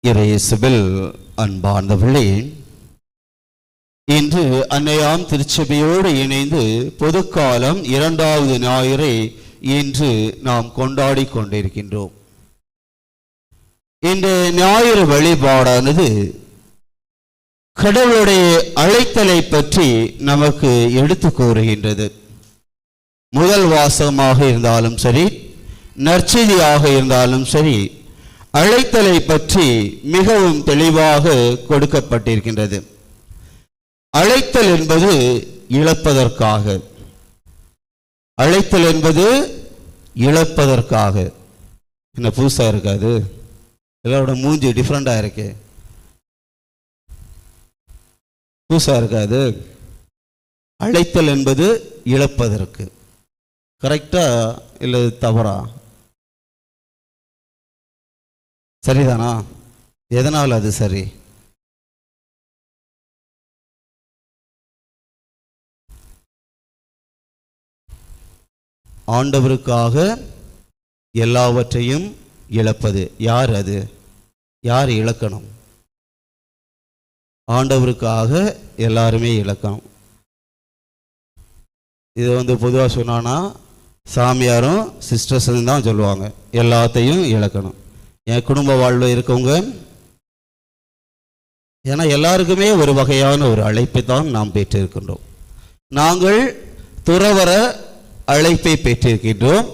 இயேசுவில் அன்பார்ந்தவர்களே, இன்று அன்னையாம் திருச்சபையோடு இணைந்து பொதுக்காலம் 2வது ஞாயிறை இன்று நாம் கொண்டாடி கொண்டிருக்கின்றோம். இந்த ஞாயிறு வழிபாடானது கடவுளுடைய அழைத்தலை பற்றி நமக்கு எடுத்து கூறுகின்றது. முதல் வாசகமாக இருந்தாலும் சரி, நற்செய்தியாக இருந்தாலும் சரி, அழைத்தலை பற்றி மிகவும் தெளிவாக கொடுக்கப்பட்டிருக்கின்றது. அழைத்தல் என்பது இழப்பதற்காக, அழைத்தல் என்பது இழப்பதற்காக. என்ன புதுசா இருக்காது? எல்லாரோட மூஞ்சி டிஃப்ரெண்டா இருக்கு, புதுசா இருக்காது. அழைத்தல் என்பது இழப்பதற்கு. கரெக்டா இல்லை தவறா? சரிதானா? எதனால் அது சரி? ஆண்டவருக்காக எல்லாவற்றையும் இழப்பது. யார் அது? யார் இழக்கணும்? ஆண்டவருக்காக எல்லாருமே இழக்கணும். இது பொதுவாக சொன்னான்னா சாமியாரும் சிஸ்டர்ஸும் தான் சொல்லுவாங்க, எல்லாத்தையும் இழக்கணும். என் குடும்ப வாழ்வில் இருக்கவங்க, ஏன்னா எல்லாருக்குமே ஒரு வகையான ஒரு அழைப்பை தான் நாம் பெற்றிருக்கின்றோம். நாங்கள் துறவர அழைப்பை பெற்றிருக்கின்றோம்.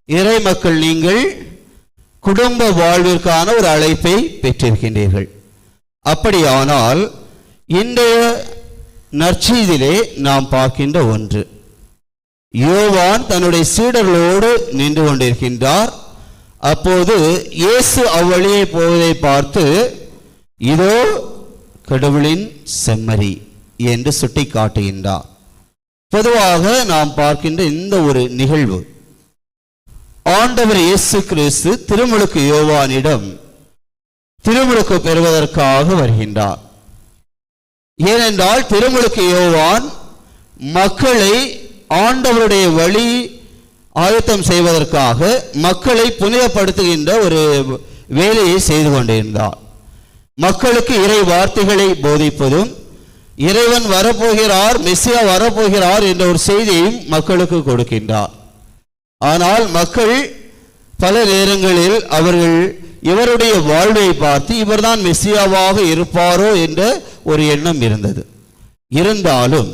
இறை மக்கள் நீங்கள் குடும்ப வாழ்விற்கான ஒரு அழைப்பை பெற்றிருக்கின்றீர்கள். அப்படியானால் இன்றைய நற்செய்தியிலே நாம் பார்க்கின்ற ஒன்று, யோவான் தன்னுடைய சீடர்களோடு நின்று கொண்டிருக்கின்றார். அப்போது இயேசு அவ்வழியே போவதை பார்த்து, இதோ கடவுளின் செம்மறி என்று சுட்டி காட்டுகின்றார். பொதுவாக நாம் பார்க்கின்ற இந்த ஒரு நிகழ்வு, ஆண்டவர் இயேசு கிறிஸ்து திருமுழுக்கு யோவானிடம் திருமுழுக்கு பெறுவதற்காக வருகின்றார். ஏனென்றால் திருமுழுக்கு யோவான் மக்களை ஆண்டவருடைய வழி ஆயத்தம் செய்வதற்காக மக்களை புனிதப்படுத்துகின்ற ஒரு வேலையை செய்து கொண்டிருந்தார். மக்களுக்கு இறை வார்த்தைகளை போதிப்பதும், இறைவன் வரப்போகிறார், மெசியா வரப்போகிறார் என்ற ஒரு செய்தியையும் மக்களுக்கு கொடுக்கின்றார். ஆனால் மக்கள் பல நேரங்களில் அவர்கள் இவருடைய வாழ்வை பார்த்து இவர்தான் மெசியாவாக இருப்பாரோ என்ற ஒரு எண்ணம் இருந்தது. இருந்தாலும்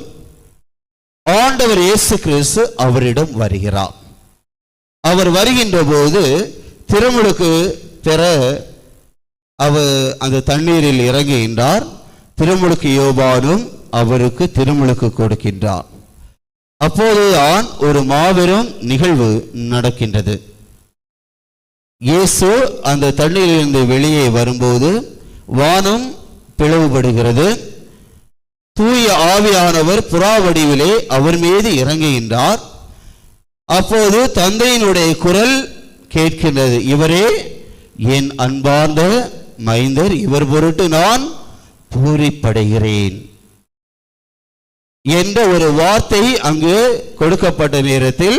ஆண்டவர் இயேசு கிறிஸ்து அவரிடம் வருகிறார். அவர் வருகின்ற போது திருமுழுக்கு பெற அவர் அந்த தண்ணீரில் இறங்குகின்றார். திருமுழுக்கு யோவானும் அவருக்கு திருமுழுக்கு கொடுக்கின்றார். அப்போதுதான் ஒரு மாபெரும் நிகழ்வு நடக்கின்றது. இயேசு அந்த தண்ணீரிலிருந்து வெளியே வரும்போது வானம் பிளவுபடுகிறது. தூய ஆவியானவர் புறா வடிவிலே அவர் மீது இறங்குகின்றார். அப்போது தந்தையினுடைய குரல் கேட்கின்றது, இவரே என் அன்பார்ந்த மைந்தர், இவர் பொருட்டு நான் பூரிப்படைகிறேன் என்ற ஒரு வார்த்தை அங்கு கொடுக்கப்பட்ட நேரத்தில்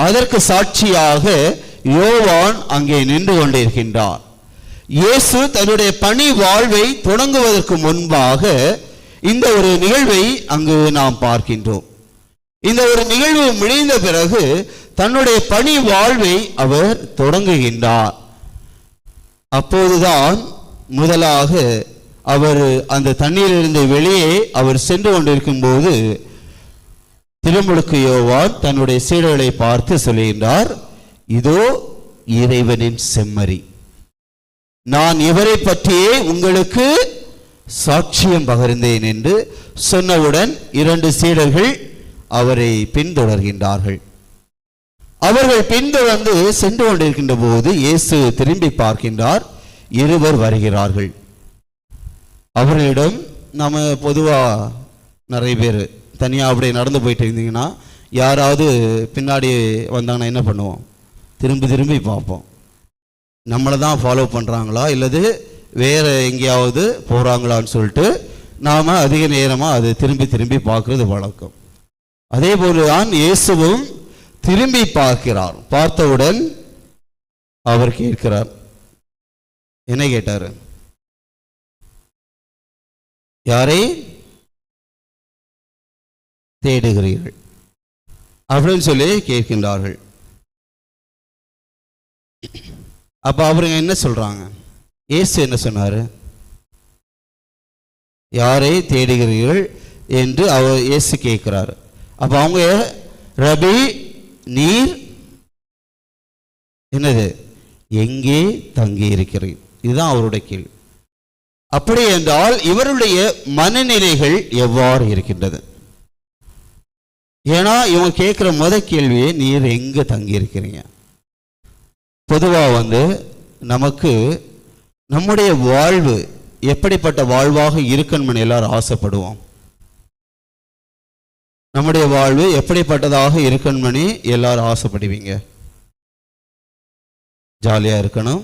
அதற்கு சாட்சியாக யோவான் அங்கே நின்று கொண்டிருக்கின்றார். இயேசு தன்னுடைய பணி வாழ்வை தொடங்குவதற்கு முன்பாக இந்த ஒரு நிகழ்வை அங்கு நாம் பார்க்கின்றோம். இந்த ஒரு நிகழ்வு முடிந்த பிறகு தன்னுடைய பணி வாழ்வை அவர் தொடங்குகின்றார். அப்போதுதான் முதலாக அவர் அந்த தண்ணீரிலிருந்து வெளியே அவர் சென்று கொண்டிருக்கும் போது திருமுழுக்கு யோவான் தன்னுடைய சீடர்களை பார்த்து சொல்லுகின்றார், இதோ இறைவனின் செம்மறி, நான் இவரை பற்றியே உங்களுக்கு சாட்சியம் பகிர்ந்தேன் என்று சொன்னவுடன் 2 சீடர்கள் அவரை பின்தொடர்கின்றார்கள். அவர்கள் பின்தொடர்ந்து சென்று கொண்டிருக்கின்ற போது இயேசு திரும்பி பார்க்கின்றார். 2 வருகிறார்கள். அவர்களிடம் நம்ம பொதுவாக நிறைய பேர் தனியாக அப்படியே நடந்து போயிட்டு இருந்தீங்கன்னா யாராவது பின்னாடி வந்தாங்கன்னா என்ன பண்ணுவோம்? திரும்பி பார்ப்போம். நம்மளை தான் ஃபாலோ பண்ணுறாங்களா இல்லது வேறு எங்கேயாவது போகிறாங்களான்னு சொல்லிட்டு நாம் அதிக நேரமாக அது திரும்பி பார்க்குறது வழக்கம். அதே போலதான் இயேசுவும் திரும்பி பார்க்கிறார். பார்த்தவுடன் அவர் கேட்கிறார், என்ன கேட்டார்? யாரை தேடுகிறீர்கள் அப்படின்னு சொல்லி கேட்கின்றார்கள். அப்ப அவருங்க என்ன சொல்றாங்க? இயேசு என்ன சொன்னாரு? யாரை தேடுகிறீர்கள் என்று இயேசு கேட்கிறாரு. அப்ப அவங்க, ரபி நீர் என்னது, எங்கே தங்கி இருக்கிறீர்? இதுதான் அவருடைய கேள்வி. அப்படி என்றால் இவருடைய மனநிலைகள் எவ்வாறு இருக்கின்றது? ஏன்னா இவங்க கேட்கிற கேள்வியே நீர் எங்க தங்கி இருக்கிறீங்க. பொதுவா நமக்கு நம்முடைய வாழ்வு எப்படிப்பட்ட வாழ்வாக இருக்கணும்னு எல்லாரும் ஆசைப்படுவோம். நம்முடைய வாழ்வு எப்படிப்பட்டதாக இருக்கணும்னு எல்லாரும் ஆசைப்படுவீங்க. ஜாலியா இருக்கணும்,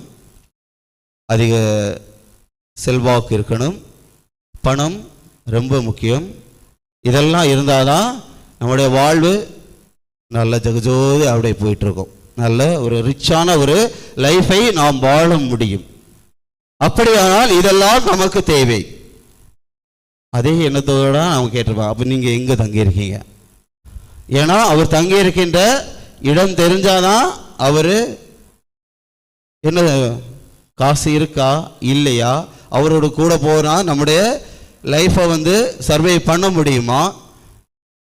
அதிக செல்வாக்கு இருக்கணும், பணம் ரொம்ப முக்கியம். இதெல்லாம் இருந்தாதான் நம்முடைய வாழ்வு நல்ல ஜகஜோதி அப்படியே போயிட்டு இருக்கும். நல்ல ஒரு ரிச்சான ஒரு லைஃபை நாம் வாழ முடியும். அப்படியானால் இதெல்லாம் நமக்கு தேவை. அதே எண்ணத்தோட அவங்க கேட்டிருப்பாங்க, அப்ப நீங்க எங்க தங்கி இருக்கீங்க? ஏன்னா அவர் தங்கி இருக்கின்ற இடம் தெரிஞ்சாதான் அவரு என்ன, காசு இருக்கா இல்லையா, அவரோட கூட போனா நம்முடைய லைஃபை சர்வை பண்ண முடியுமா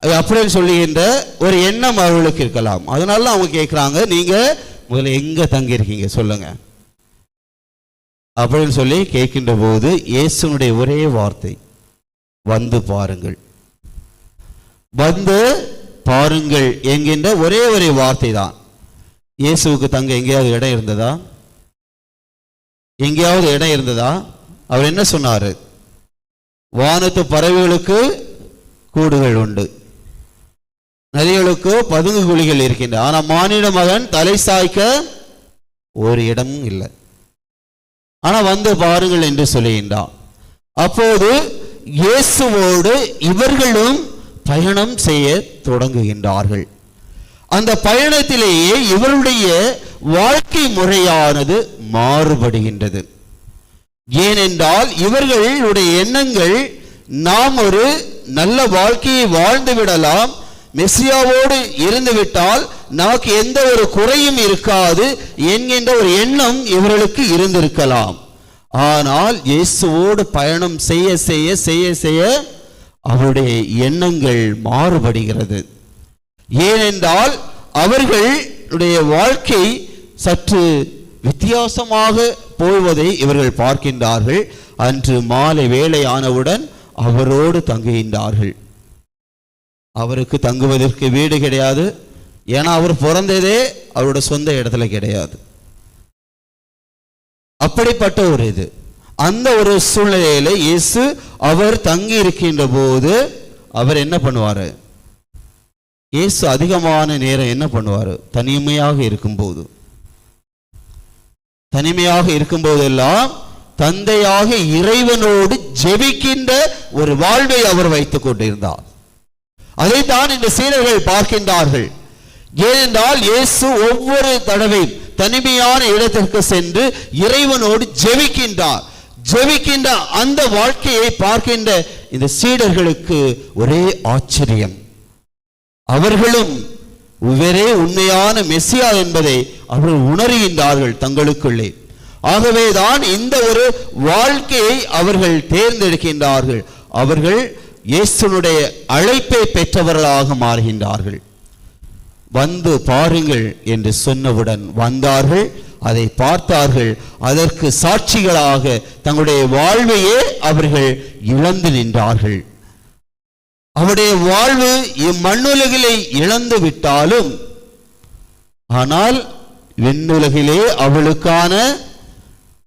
அப்படின்னு சொல்லுகின்ற ஒரு எண்ணம் அவர்களுக்கு இருக்கலாம். அதனால அவங்க கேட்கிறாங்க, நீங்க முதல்ல எங்க தங்கி இருக்கீங்க சொல்லுங்க அப்படின்னு சொல்லி கேட்கின்ற போது இயேசுனுடைய ஒரே வார்த்தை, வந்து பாருங்கள். வந்து பாருங்கள் என்கின்ற ஒரே ஒரு வார்த்தை தான். இயேசுவுக்கு தங்க எங்கேயாவது இடம் இருந்ததா? எங்கேயாவது இடம் இருந்ததா? அவர் என்ன சொன்னாரு? வானத்து பறவைகளுக்கு கூடுகள் உண்டு, நதிகளுக்கு பதுங்கு குழிகள் இருக்கின்றன, ஆனா மானிட மகன் தலை சாய்க்க ஒரு இடமும் இல்லை. ஆனா வந்து பாருங்கள் என்று சொல்லுகின்றான். அப்போது இயேசுவோடு இவர்களும் பயணம் செய்ய தொடங்குகின்றார்கள். அந்த பயணத்திலேயே இவருடைய வாழ்க்கை முறையானது மாறுபடுகின்றது. ஏனென்றால் இவர்களுடைய எண்ணங்கள், நாம் ஒரு நல்ல வாழ்க்கையை வாழ்ந்து விடலாம், மெசியாவோடு இருந்து விட்டால் நமக்கு எந்த ஒரு குறையும் இருக்காது என்கின்ற ஒரு எண்ணம் இவர்களுக்கு இருந்திருக்கலாம். ஆனால் இயேசுவோடு பயணம் செய்ய செய்ய செய்ய செய்ய அவருடைய எண்ணங்கள் மாறுபடுகிறது. ஏனென்றால் அவர்களுடைய வாழ்க்கை சற்று வித்தியாசமாக போவதை இவர்கள் பார்க்கின்றார்கள். அன்று மாலை வேளை ஆனவுடன் அவரோடு தங்குகின்றார்கள். அவருக்கு தங்குவதற்கு வீடு கிடையாது. ஏன்னா அவர் பிறந்ததே அவரோட சொந்த இடத்துல கிடையாது. அப்படிப்பட்ட ஒரு இது, அந்த ஒரு சூழ்நிலையில இயேசு அவர் தங்கி இருக்கின்ற போது அவர் என்ன பண்ணுவாரு? இயேசு அதிகமான நேரம் என்ன பண்ணுவாரு? தனிமையாக இருக்கும்போது, தனிமையாக இருக்கும்போதெல்லாம் தந்தையாக இறைவனோடு ஜெபிக்கின்ற ஒரு வாழ்வை அவர் வைத்துக் கொண்டிருந்தார். அதைத்தான் இந்த சீடர்கள் பார்க்கின்றார்கள். ஏனென்றால் இயேசு ஒவ்வொரு தடவையும் தனிமையான இடத்திற்கு சென்று இறைவனோடு ஜெபிக்கின்றார். ஜெபிக்கின்ற அந்த வாழ்க்கையை பார்க்கின்ற இந்த சீடர்களுக்கு ஒரே ஆச்சரியம். அவர்களும் இவரே உண்மையான மெசியா என்பதை அவர்கள் உணர்கின்றார்கள் தங்களுக்குள்ளே. ஆகவேதான் இந்த ஒரு வாழ்க்கையை அவர்கள் தேர்ந்தெடுக்கின்றார்கள். அவர்கள் இயேசுனுடைய அழைப்பை பெற்றவர்களாக மாறுகின்றார்கள். வந்து பாருங்கள் என்று சொன்னவுடன் வந்தார்கள், அதை பார்த்தார்கள். அதற்கு சாட்சிகளாக தங்களுடைய வாழ்வையே அவர்கள் இழந்து நின்றார்கள். அவருடைய வாழ்வு இம்மண்ணுலகிலே இழந்து விட்டாலும், ஆனால் விண்ணுலகிலே அவளுக்கான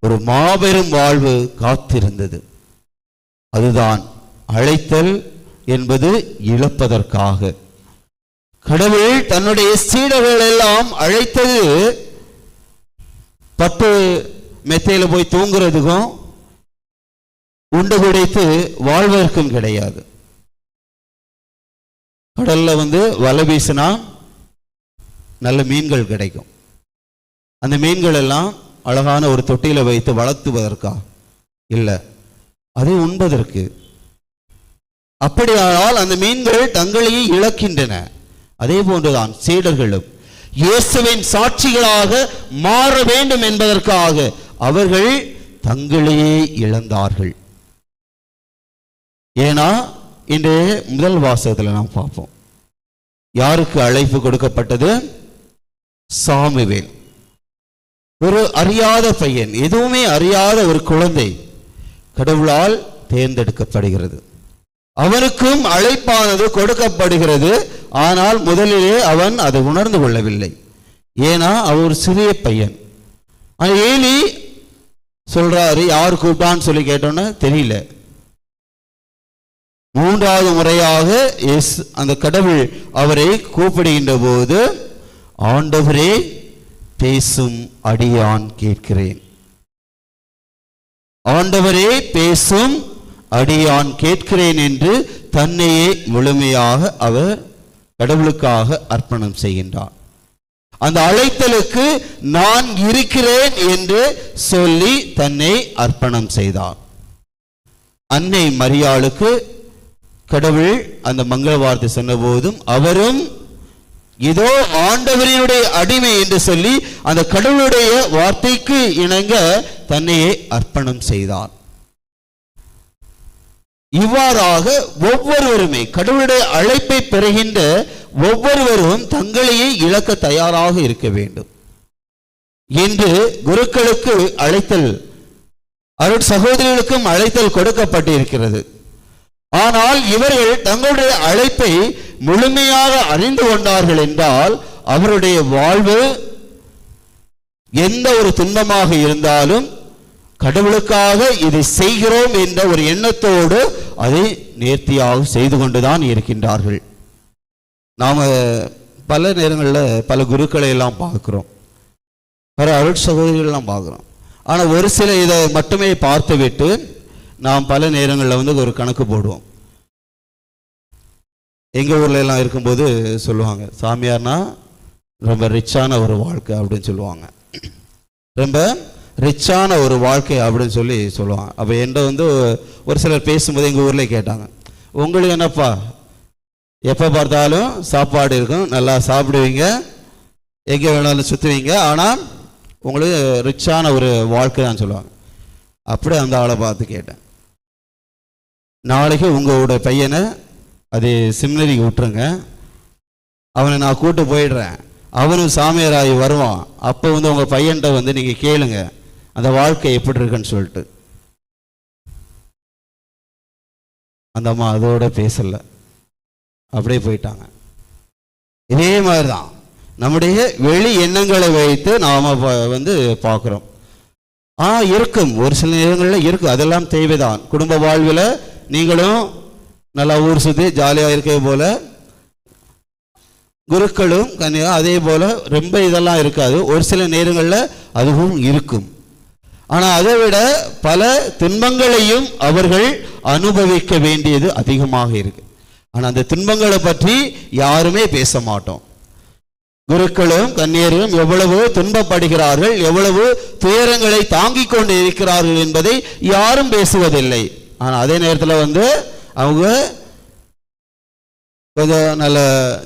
ஒரு மாபெரும் வாழ்வு காத்திருந்தது. அதுதான் அழைத்தல் என்பது இழப்பதற்காக. கடவுள் தன்னுடைய சீடர்கள் எல்லாம் அழைத்தது பட்டு மெத்தையில போய் தூங்குறதுக்கும் உண்டு குடைத்து வாழ்வதற்கும் கிடையாது. கடல்ல வலை வீசினா நல்ல மீன்கள் கிடைக்கும். அந்த மீன்கள் எல்லாம் அழகான ஒரு தொட்டியில வைத்து வளர்த்துவதற்கா இல்லை, அதை உண்பதற்கு. அப்படியானால் அந்த மீன்கள் தங்களையே இழக்கின்றன. அதே போன்றுதான் சீடர்களும் இயேசுவின் சாட்சிகளாக மாற வேண்டும் என்பதற்காக அவர்கள் தங்களையே இழந்தார்கள். ஏன்னா இன்று முதல் வாசகத்தில் நாம் பார்ப்போம், யாருக்கு அழைப்பு கொடுக்கப்பட்டது? சாமுவேல், ஒரு அறியாத பையன், எதுவுமே அறியாத ஒரு குழந்தை கடவுளால் தேர்ந்தெடுக்கப்படுகிறது. அவனுக்கும் அழைப்பானது கொடுக்கப்படுகிறது. ஆனால் முதலிலே அவன் அதை உணர்ந்து கொள்ளவில்லை. ஏன்னா அவன் ஒரு சிறிய பையன். ஏலி சொல்றாரு, யார் கூப்பிட்டான்னு சொல்லி கேட்டோன்னு தெரியல. மூன்றாவது முறையாக அந்த கடவுள் அவரை கூப்பிடுகின்ற போது, ஆண்டவரே பேசும் அடியான் கேட்கிறேன், ஆண்டவரே பேசும் அடியான் கேட்கிறேன் என்று தன்னையே முழுமையாக அவர் கடவுளுக்காக அர்ப்பணம் செய்கின்றார். அந்த அழைத்தலுக்கு நான் இருக்கிறேன் என்று சொல்லி தன்னை அர்ப்பணம் செய்தார். அன்னை மரியாளுக்கு கடவுள் அந்த மங்கள வார்த்தை சொன்ன போதும் அவரும் இதோ ஆண்டவரினுடைய அடிமை என்று சொல்லி அந்த கடவுளுடைய வார்த்தைக்கு இணங்க தன்னையே அர்ப்பணம் செய்தார். இவ்வாறாக ஒவ்வொருவருமே கடவுளுடைய அழைப்பை பெறுகின்ற ஒவ்வொருவரும் தங்களையே இழக்க தயாராக இருக்க வேண்டும் என்று குருக்களுக்கு அழைத்தல், அருட் சகோதரிகளுக்கும் அழைத்தல் கொடுக்கப்பட்டிருக்கிறது. ஆனால் இவர்கள் தங்களுடைய அழைப்பை முழுமையாக அறிந்து கொண்டார்கள் என்றால் அவருடைய வாழ்வு எந்த ஒரு துன்பமாக இருந்தாலும் கடவுளுக்காக இதை செய்கிறோம் என்ற ஒரு எண்ணத்தோடு அதை நேர்த்தியாக செய்து கொண்டுதான் இருக்கின்றார்கள். நாம் பல நேரங்களில் பல குருக்களை எல்லாம் பார்க்கிறோம், பல அருட் சகோதரிகளெல்லாம் பார்க்குறோம். ஆனால் ஒரு சில இதை மட்டுமே பார்த்துவிட்டு நாம் பல நேரங்களில் ஒரு கணக்கு போடுவோம். எங்கள் ஊரில் எல்லாம் இருக்கும்போது சொல்லுவாங்க, சாமியார்னா ரொம்ப ரிச்சான ஒரு வாழ்க்கை அப்படின்னு சொல்லுவாங்க, ரொம்ப ரிச்சான ஒரு வாழ்க்கை அப்படின்னு சொல்லி சொல்லுவாங்க. அப்போ என்கிட்ட ஒரு சிலர் பேசும்போது எங்கள் ஊரில் கேட்டாங்க, உங்களுக்கு என்னப்பா எப்போ பார்த்தாலும் சாப்பாடு இருக்கும், நல்லா சாப்பிடுவீங்க, எங்கே வேணாலும் சுற்றுவீங்க, ஆனால் உங்களுக்கு ரிச்சான ஒரு வாழ்க்கை தான் சொல்லுவாங்க. அப்படியே அந்த ஆளை பார்த்து கேட்டேன், நாளைக்கு உங்களோட பையனை அது செமினரிக்கு விட்டுருங்க, அவனை நான் கூட்டு போயிடுறேன், அவனும் சாமியாராகி வருவான், அப்போ உங்கள் பையன்கிட்ட நீங்கள் கேளுங்க அந்த வாழ்க்கை எப்படி இருக்குன்னு சொல்லிட்டு. அந்த அம்மா அதோட பேசல, அப்படியே போயிட்டாங்க. இதே மாதிரி தான் நம்முடைய வெளி எண்ணங்களை வைத்து நாம் பார்க்குறோம். இருக்கும் ஒரு சில நேரங்களில் இருக்கும், அதெல்லாம் தேவைதான். குடும்ப வாழ்வில் நீங்களும் நல்லா ஊர் சுற்றி ஜாலியாக இருக்க போல குருக்களும் கன்னியா அதே போல் ரொம்ப இதெல்லாம் இருக்காது, ஒரு சில நேரங்களில் அதுவும் இருக்கும். ஆனால் அதை விட பல துன்பங்களையும் அவர்கள் அனுபவிக்க வேண்டியது அதிகமாக இருக்கு. ஆனால் அந்த துன்பங்களை பற்றி யாருமே பேச மாட்டோம். குருக்களும் கன்னியர்களும் எவ்வளவு துன்பப்படுகிறார்கள், எவ்வளவு துயரங்களை தாங்கிக் கொண்டு இருக்கிறார்கள் என்பதை யாரும் பேசுவதில்லை. ஆனால் அதே நேரத்தில் அவங்க கொஞ்சம் நல்ல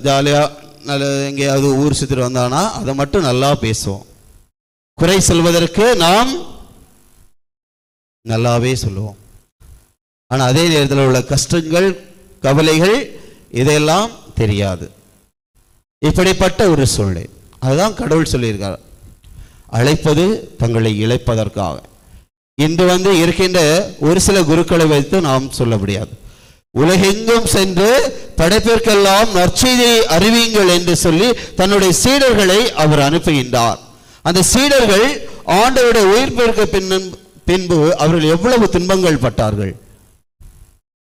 ஜாலியாக நல்ல எங்கேயாவது ஊர் சுற்றிட்டு வந்தானா அதை மட்டும் நல்லா பேசுவோம். குறை சொல்வதற்கு நாம் நல்லாவே சொல்லுவோம். ஆனால் அதே நேரத்தில் உள்ள கஷ்டங்கள் கவலைகள் இதெல்லாம் தெரியாது. இப்படிப்பட்ட ஒரு சூழ்நிலை, அதுதான் கடவுள் சொல்லியிருக்கார், அழைப்பது தங்களை இழைப்பதற்காக. இன்று இருக்கின்ற ஒரு சில குருக்களை வைத்து நாம் சொல்ல முடியாது. உலகெங்கும் சென்று படைப்பிற்கெல்லாம் நற்செய்தியை அறிவியுங்கள் என்று சொல்லி தன்னுடைய சீடர்களை அவர் அனுப்புகின்றார். அந்த சீடர்கள் ஆண்டவருடைய உயிர்ப்பிற்கு பின்பு அவர்கள் எவ்வளவு துன்பங்கள் பட்டார்கள்.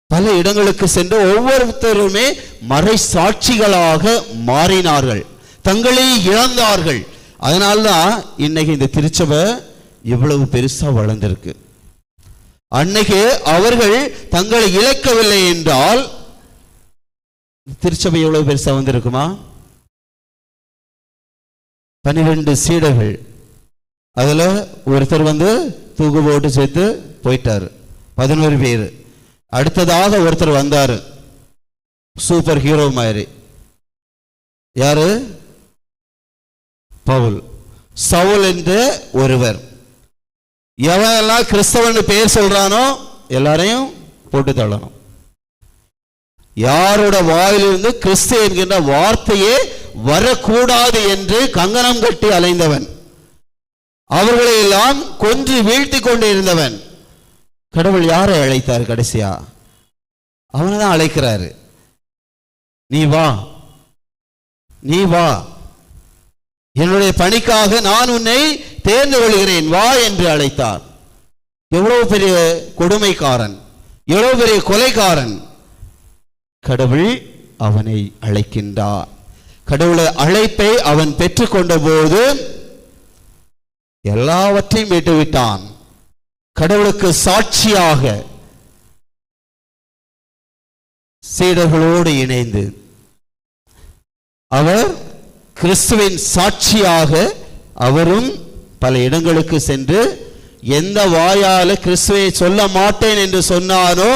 பல இடங்களுக்கு சென்று ஒவ்வொருத்தருமே மறை சாட்சிகளாக மாறினார்கள், தங்களை இழந்தார்கள். அதனால்தான் இன்னைக்கு இந்த திருச்சபை இவ்வளவு பெருசா வளர்ந்திருக்கு. அன்னைக்கு அவர்கள் தங்களை இழக்கவில்லை என்றால் திருச்சபை எவ்வளவு பெருசா வந்திருக்குமா? 12 சீடர்கள், அதுல ஒருத்தர் தூக்கு போட்டு சேர்த்து போயிட்டாரு, 11 பேர். அடுத்ததாக ஒருத்தர் வந்தாரு, சூப்பர் ஹீரோ மாதிரி. யாரு? பவுல். சவுல் என்ற ஒருவர். எவனெல்லாம் கிறிஸ்தவன் பெயர் சொல்றானோ எல்லாரையும் போட்டு தள்ளணும். யாரோட வாயிலிருந்து கிறிஸ்து என்கின்ற வார்த்தையே வரக்கூடாது என்று கங்கணம் கட்டி அலைந்தவன், அவர்களை எல்லாம் கொன்று வீழ்த்தி கொண்டு இருந்தவன். கடவுள் யாரை அழைத்தார்? கடைசியா அவனை தான் அழைக்கிறாரு. நீ வா, நீ வா, என்னுடைய பணிக்காக நான் உன்னை தேர்ந்து கொள்கிறேன், வா என்று அழைத்தார். எவ்வளவு பெரிய கொடுமைக்காரன், எவ்வளவு பெரிய கொலைக்காரன். கடவுள் அவனை அழைக்கின்றார். கடவுளை அழைப்பை அவன் பெற்றுக்கொண்ட போது எல்லாவற்றையும் விட்டுவிட்டான். கடவுளுக்கு சாட்சியாக சீடர்களோடு இணைந்து அவர் கிறிஸ்துவின் சாட்சியாக அவரும் பல இடங்களுக்கு சென்று எந்த வாயால கிறிஸ்துவை சொல்ல மாட்டேன் என்று சொன்னானோ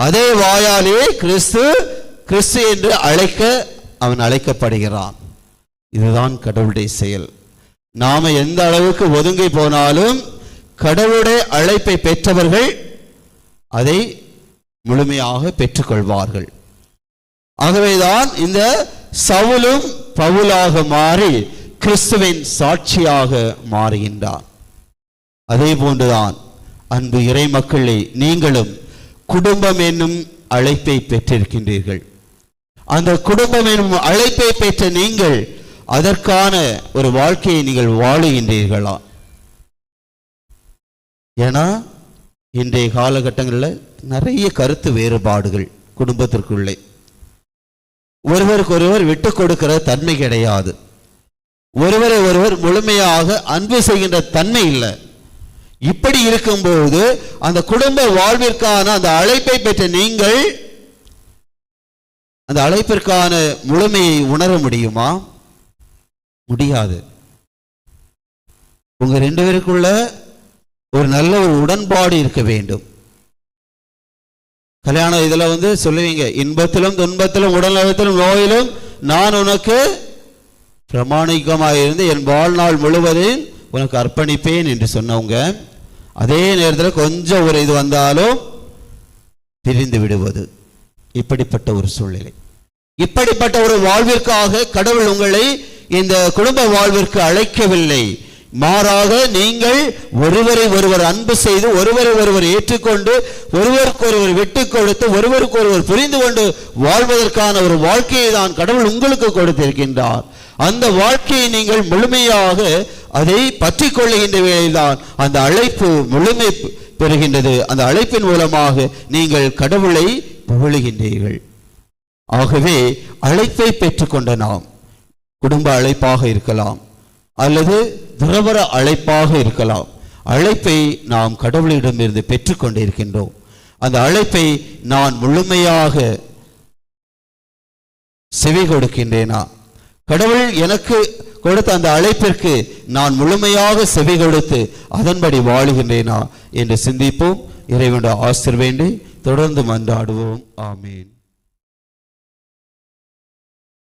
அதே வாயாலே கிறிஸ்து கிறிஸ்து என்று அழைக்க அவன் அழைக்கப்படுகிறான். இதுதான் கடவுளுடைய செயல். நாம எந்த அளவுக்கு ஒதுங்கி போனாலும் கடவுளுடைய அழைப்பை பெற்றவர்கள் அதை முழுமையாக பெற்றுக்கொள்வார்கள். ஆகவேதான் இந்த சவுலும் பவுலாக மாறி கிறிஸ்துவின் சாட்சியாக மாறுகின்றார். அதே போன்றுதான் அன்பு இறை மக்களே, நீங்களும் குடும்பம் என்னும் அழைப்பை பெற்றிருக்கின்றீர்கள். அந்த குடும்பம் என்னும் அழைப்பை பெற்ற நீங்கள் அதற்கான ஒரு வாழ்க்கையை நீங்கள் வாழுகின்றீர்களா? ஏன்னா இன்றைய காலகட்டங்களில் நிறைய கருத்து வேறுபாடுகள் குடும்பத்திற்குள்ளே. ஒருவருக்கு ஒருவர் விட்டு கொடுக்கிற தன்மை கிடையாது. ஒருவரை ஒருவர் முழுமையாக அன்பு செய்கின்ற தன்மை இல்லை. இப்படி இருக்கும்போது அந்த குடும்ப வாழ்விற்கான அந்த அழைப்பை பெற்ற நீங்கள் அந்த அழைப்பிற்கான முழுமையை உணர முடியுமா? முடியாது. உங்க ரெண்டு பேருக்குள்ள ஒரு நல்ல ஒரு உடன்பாடு இருக்க வேண்டும். கல்யாணம் இதுல சொல்லுவீங்க, இன்பத்திலும் துன்பத்திலும் உடல்நலத்திலும் நோயிலும் நான் உனக்கு பிரமாணிக்கமாக இருந்து என் வாழ்நாள் முழுவதும் உனக்கு அர்ப்பணிப்பேன் என்று சொன்னவங்க, அதே நேரத்தில் கொஞ்சம் ஒரு இது வந்தாலும் பிரிந்து விடுவது. இப்படிப்பட்ட ஒரு சூழ்நிலை, இப்படிப்பட்ட ஒரு வாழ்விற்காக கடவுள் உங்களை இந்த குடும்ப வாழ்விற்கு அழைக்கவில்லை. மாறாக நீங்கள் ஒருவரை ஒருவர் அன்பு செய்து ஒருவரை ஒருவர் ஏற்றுக்கொண்டு ஒருவருக்கு ஒருவர் விட்டு கொடுத்து ஒருவருக்கு ஒருவர் புரிந்து கொண்டு வாழ்வதற்கான ஒரு வாழ்க்கையை தான் கடவுள் உங்களுக்கு கொடுத்திருக்கின்றார். அந்த வாழ்க்கையை நீங்கள் முழுமையாக அதை பற்றி கொள்ளுகின்ற வேளையில்தான் அந்த அழைப்பு முழுமை பெறுகின்றது. அந்த அழைப்பின் மூலமாக நீங்கள் கடவுளை புகழுகின்றீர்கள். ஆகவே அழைப்பை பெற்றுக்கொண்ட நாம், குடும்ப அழைப்பாக இருக்கலாம் அல்லது துறவற அழைப்பாக இருக்கலாம், அழைப்பை நாம் கடவுளிடமிருந்து பெற்றுக்கொண்டிருக்கின்றோம். அந்த அழைப்பை நான் முழுமையாக செவி கொடுக்கின்றேனா? கடவுள் எனக்கு கொடுத்த அந்த அழைப்பிற்கு நான் முழுமையாக செவி கொடுத்து அதன்படி வாழுகின்றேனா என்று சிந்திப்போம். இறைவனுடைய ஆசீர்வாதம் வேண்டி தொடர்ந்து மன்றாடுவோம். ஆமீன்.